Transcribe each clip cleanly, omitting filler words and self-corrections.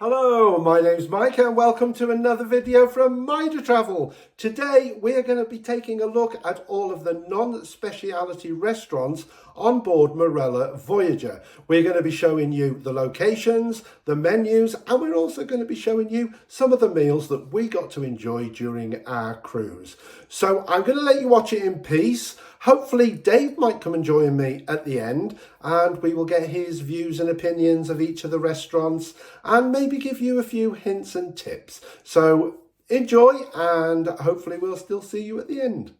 Hello, my name's Mike and welcome to another video from Minder Travel. Today we're going to be taking a look at all of the non-speciality restaurants on board Marella Voyager. We're going to be showing you the locations, the menus, and we're also going to be showing you some of the meals that we got to enjoy during our cruise. So I'm going to let you watch it in peace. Hopefully Dave might come and join me at the end and we will get his views and opinions of each of the restaurants and maybe give you a few hints and tips. So enjoy and hopefully we'll still see you at the end.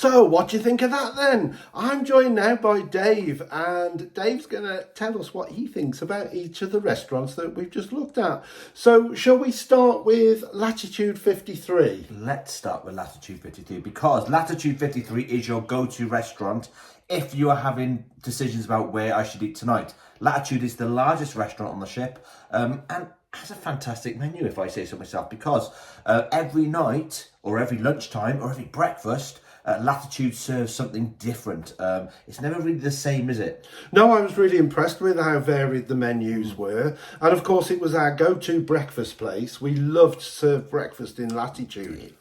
So what do you think of that then? I'm joined now by Dave, and Dave's going to tell us what he thinks about each of the restaurants that we've just looked at. So shall we start with Latitude 53? Let's start with Latitude 53 because Latitude 53 is your go-to restaurant if you are having decisions about where I should eat tonight. Latitude is the largest restaurant on the ship and has a fantastic menu, if I say so myself, because every night or every lunchtime or every breakfast, Latitude serves something different. It's never really the same, is it? No, I was really impressed with how varied the menus were. And of course, it was our go-to breakfast place. We loved to serve breakfast in Latitude,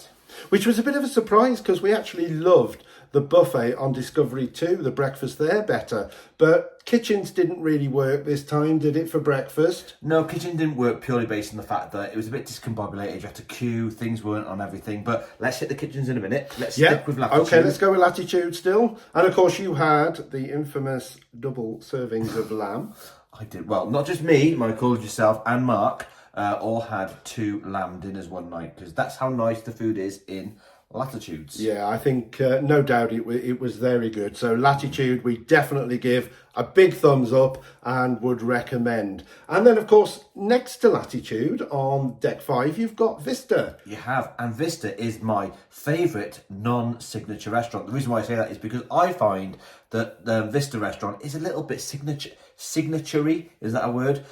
which was a bit of a surprise because we actually loved the buffet on Discovery 2, the breakfast there better. But kitchens didn't really work this time, did it, for breakfast? No, kitchen didn't work purely based on the fact that it was a bit discombobulated. You had to queue, things weren't on everything. But let's hit the kitchens in a minute. Let's stick with Latitude. Okay, let's go with Latitude still. And of course, you had the infamous double servings of lamb. I did. Well, not just me, Michael, yourself and Mark all had 2 lamb dinners one night because that's how nice the food is in Latitudes. Yeah, I think no doubt it was very good. So Latitude, we definitely give a big thumbs up and would recommend. And then, of course, next to Latitude on deck 5, you've got Vista. You have, and Vista is my favourite non-signature restaurant. The reason why I say that is because I find that the Vista restaurant is a little bit signatory. Is that a word?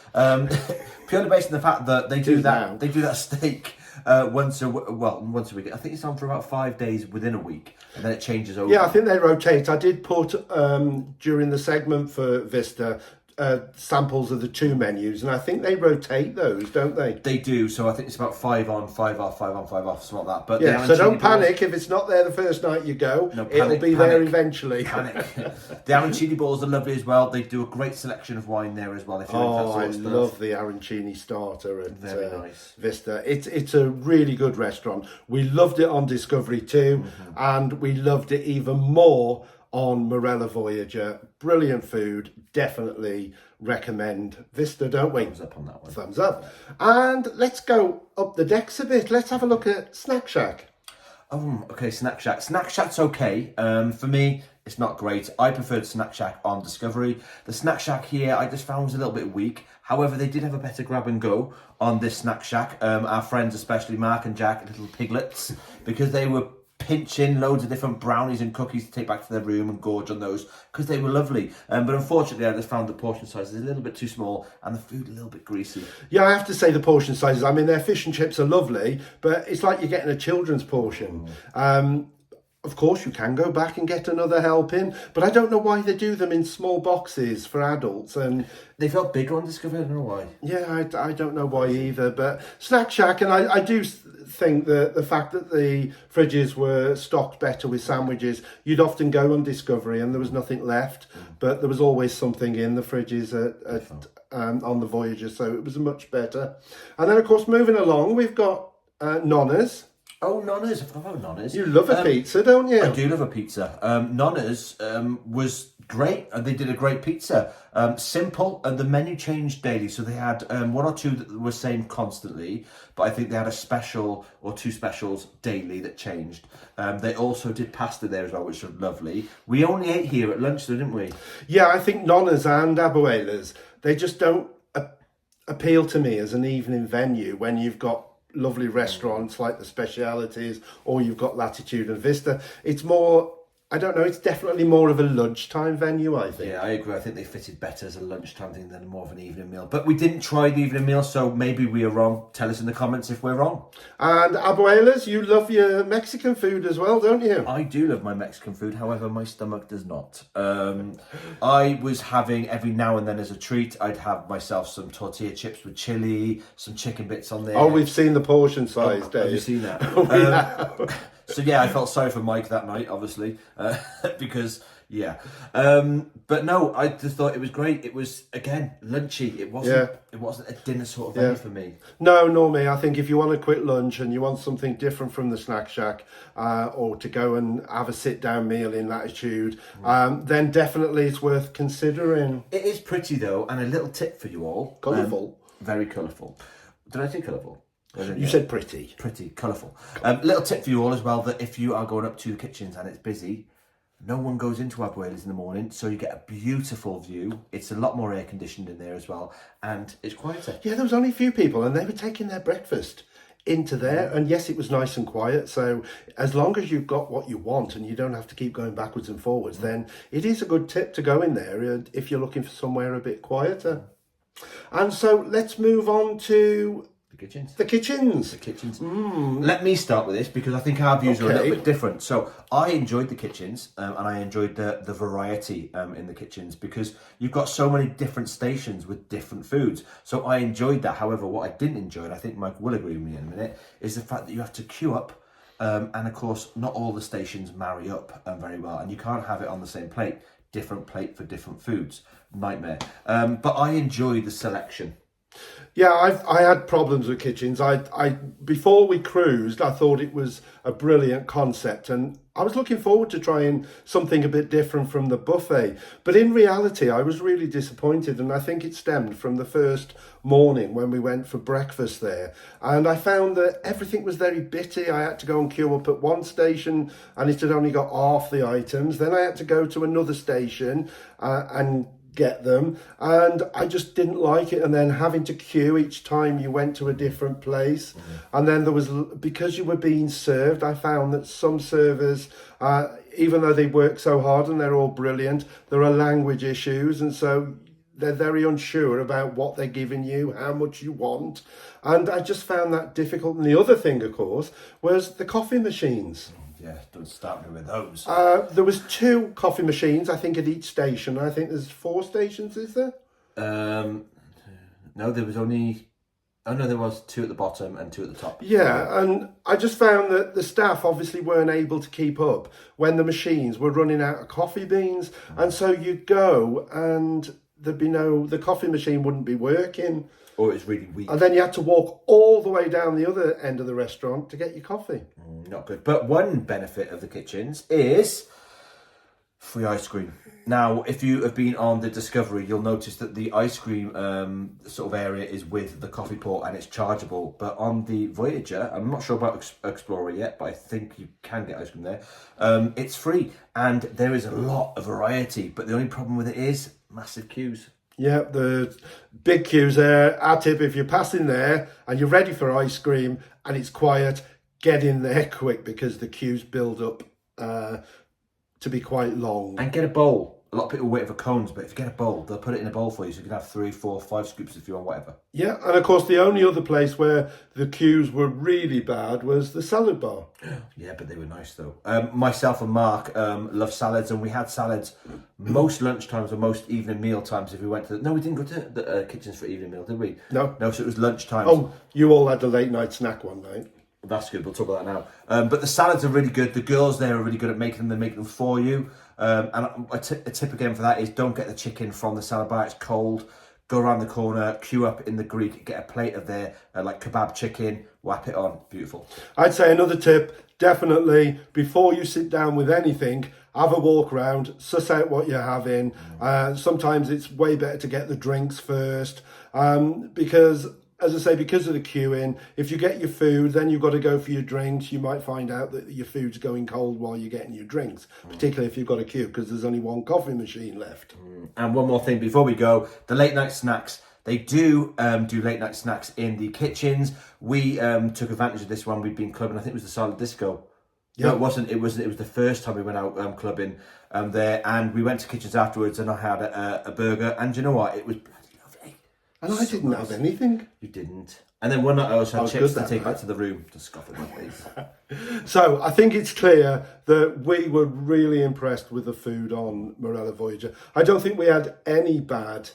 Purely based on the fact that they do that. They do that steak. Once a week. I think it's on for about 5 days within a week, and then it changes over. Yeah, I think they rotate. I did put during the segment for Vista samples of the 2 menus, and I think they rotate those, don't they? They do. So I think it's about 5 on, 5 off, 5 on, 5 off, something like that. But yeah, so don't panic if it's not there the first night you go. No, it'll be there eventually. Panic. The arancini balls are lovely as well. They do a great selection of wine there as well. If you're into that sort of stuff. Love the arancini starter at Very nice. Vista. It's a really good restaurant. We loved it on Discovery 2, and we loved it even more on Marella Voyager. Brilliant food. Definitely recommend Vista, don't we? Thumbs up on that one. Thumbs up. And let's go up the decks a bit. Let's have a look at Snack Shack. Okay, Snack Shack. Snack Shack's okay. For me, it's not great. I preferred Snack Shack on Discovery. The Snack Shack here, I just found was a little bit weak. However, they did have a better grab and go on this Snack Shack. Our friends, especially Mark and Jack, little piglets, because they were pinching loads of different brownies and cookies to take back to their room and gorge on those because they were lovely. But unfortunately, I just found the portion sizes a little bit too small and the food a little bit greasy. Yeah, I have to say the portion sizes. I mean, their fish and chips are lovely, but it's like you're getting a children's portion. Of course, you can go back and get another helping, but I don't know why they do them in small boxes for adults. And they felt bigger on Discovery. I don't know why. Yeah, I don't know why either. But Snack Shack, and I do think that the fact that the fridges were stocked better with sandwiches, you'd often go on Discovery and there was nothing left, but there was always something in the fridges on the Voyager, so it was much better. And then, of course, moving along, we've got Nonna's. Oh, Nonna's. I forgot about Nonna's. You love a pizza, don't you? I do love a pizza. Nonna's was great. They did a great pizza. Simple, and the menu changed daily. So they had 1 or 2 that were same constantly, but I think they had a special or 2 specials daily that changed. They also did pasta there as well, which was lovely. We only ate here at lunch, though, didn't we? Yeah, I think Nonna's and Abuela's, they just don't appeal to me as an evening venue when you've got lovely restaurants like the specialities, or you've got Latitude and Vista. It's more, I don't know, it's definitely more of a lunchtime venue, I think. Yeah, I agree. I think they fitted better as a lunchtime thing than more of an evening meal. But we didn't try the evening meal, so maybe we are wrong. Tell us in the comments if we're wrong. And Abuela's, you love your Mexican food as well, don't you? I do love my Mexican food, however, my stomach does not. I was having, every now and then as a treat, I'd have myself some tortilla chips with chili, some chicken bits on there. Oh, we've seen the portion size, Dave. Have you seen that? So yeah, I felt sorry for Mike that night, obviously, because yeah. But no, I just thought it was great. It was, again, lunchy. It wasn't a dinner sort of venue for me. No, nor me. I think if you want a quick lunch and you want something different from the Snack Shack, or to go and have a sit-down meal in Latitude, then definitely it's worth considering. It is pretty though, and a little tip for you all. Colourful. Very colourful. Did I say colourful? You said pretty. Pretty, colourful. Little tip for you all as well, that if you are going up to the kitchens and it's busy, no one goes into Abuela's in the morning, so you get a beautiful view. It's a lot more air conditioned in there as well, and it's quieter. Yeah, there was only a few people, and they were taking their breakfast into there, and yes, it was nice and quiet. So as long as you've got what you want and you don't have to keep going backwards and forwards, then it is a good tip to go in there if you're looking for somewhere a bit quieter. And so let's move on to The kitchens. the kitchens. The kitchens. Let me start with this because I think our views are a little bit different. So I enjoyed the kitchens and I enjoyed the variety in the kitchens because you've got so many different stations with different foods. So I enjoyed that. However, what I didn't enjoy, and I think Mike will agree with me in a minute, is the fact that you have to queue up. And of course, not all the stations marry up very well, and you can't have it on the same plate. Different plate for different foods. Nightmare. But I enjoy the selection. Yeah, I had problems with kitchens. I before we cruised, I thought it was a brilliant concept, and I was looking forward to trying something a bit different from the buffet. But in reality, I was really disappointed, and I think it stemmed from the first morning when we went for breakfast there. And I found that everything was very bitty. I had to go and queue up at one station, and it had only got half the items. Then I had to go to another station and get them, and I just didn't like it. And then having to queue each time you went to a different place, and then there was, because you were being served, I found that some servers, even though they work so hard and they're all brilliant, there are language issues, and so they're very unsure about what they're giving you, how much you want, and I just found that difficult. And the other thing, of course, was the coffee machines. Yeah, don't start me with those. There was 2 coffee machines, I think, at each station. I think there's 4 stations, is there? No, there was only... Oh, no, there was 2 at the bottom and 2 at the top. Yeah, and I just found that the staff obviously weren't able to keep up when the machines were running out of coffee beans. And so you'd go and there'd be the coffee machine wouldn't be working. Or it's really weak. And then you had to walk all the way down the other end of the restaurant to get your coffee. Not good. But one benefit of the kitchens is free ice cream. Now, if you have been on the Discovery, you'll notice that the ice cream sort of area is with the coffee pot and it's chargeable. But on the Voyager, I'm not sure about Explorer yet, but I think you can get ice cream there. It's free and there is a lot of variety. But the only problem with it is massive queues. Yeah, the big queues there. Our tip, if you're passing there and you're ready for ice cream and it's quiet, get in there quick because the queues build up to be quite long. And get a bowl. A lot of people wait for cones, but if you get a bowl, they'll put it in a bowl for you so you can have 3, 4, 5 scoops if you want, whatever. Yeah, and of course the only other place where the queues were really bad was the salad bar. Yeah, but they were nice though. Myself and Mark love salads, and we had salads most lunchtimes or most evening meal times if we went to... No, we didn't go to the kitchens for evening meal, did we? No. No, so it was lunchtime. Oh, you all had a late night snack one night. That's good, we'll talk about that now. But the salads are really good. The girls there are really good at making them. They make them for you. And a tip again for that is don't get the chicken from the salad bar. It's cold. Go around the corner, queue up in the Greek, get a plate of their like kebab chicken, whap it on. Beautiful. I'd say another tip, definitely, before you sit down with anything, have a walk around, suss out what you're having. Sometimes it's way better to get the drinks first because... As I say, because of the queuing, if you get your food, then you've got to go for your drinks. You might find out that your food's going cold while you're getting your drinks, particularly if you've got a queue, because there's only one coffee machine left. And one more thing before we go, the late night snacks. They do late night snacks in the kitchens. We took advantage of this one. We'd been clubbing, I think it was the Silent Disco. Yeah. No, it wasn't. It was the first time we went out clubbing there, and we went to kitchens afterwards, and I had a burger, and you know what? It was bloody lovely. And I didn't have anything. You didn't. And then one night I also had chips to take back to the room to scoff at my face. So I think it's clear that we were really impressed with the food on Marella Voyager. I don't think we had any bad.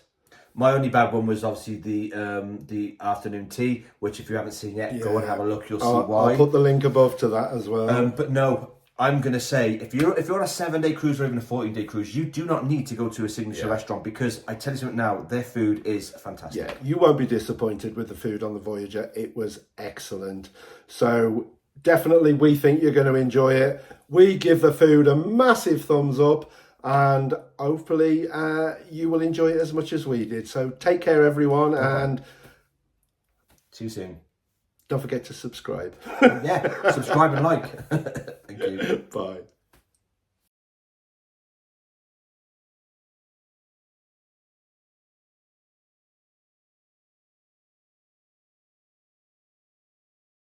My only bad one was obviously the afternoon tea, which if you haven't seen yet, go and have a look. You'll see why. I'll put the link above to that as well. But no, I'm going to say, if you're on a 7-day cruise or even a 14-day cruise, you do not need to go to a signature restaurant because I tell you something now, their food is fantastic. Yeah, you won't be disappointed with the food on the Voyager. It was excellent. So definitely we think you're going to enjoy it. We give the food a massive thumbs up and hopefully you will enjoy it as much as we did. So take care everyone and see you soon. Don't forget to subscribe. Yeah, subscribe and like. Thank you. Bye.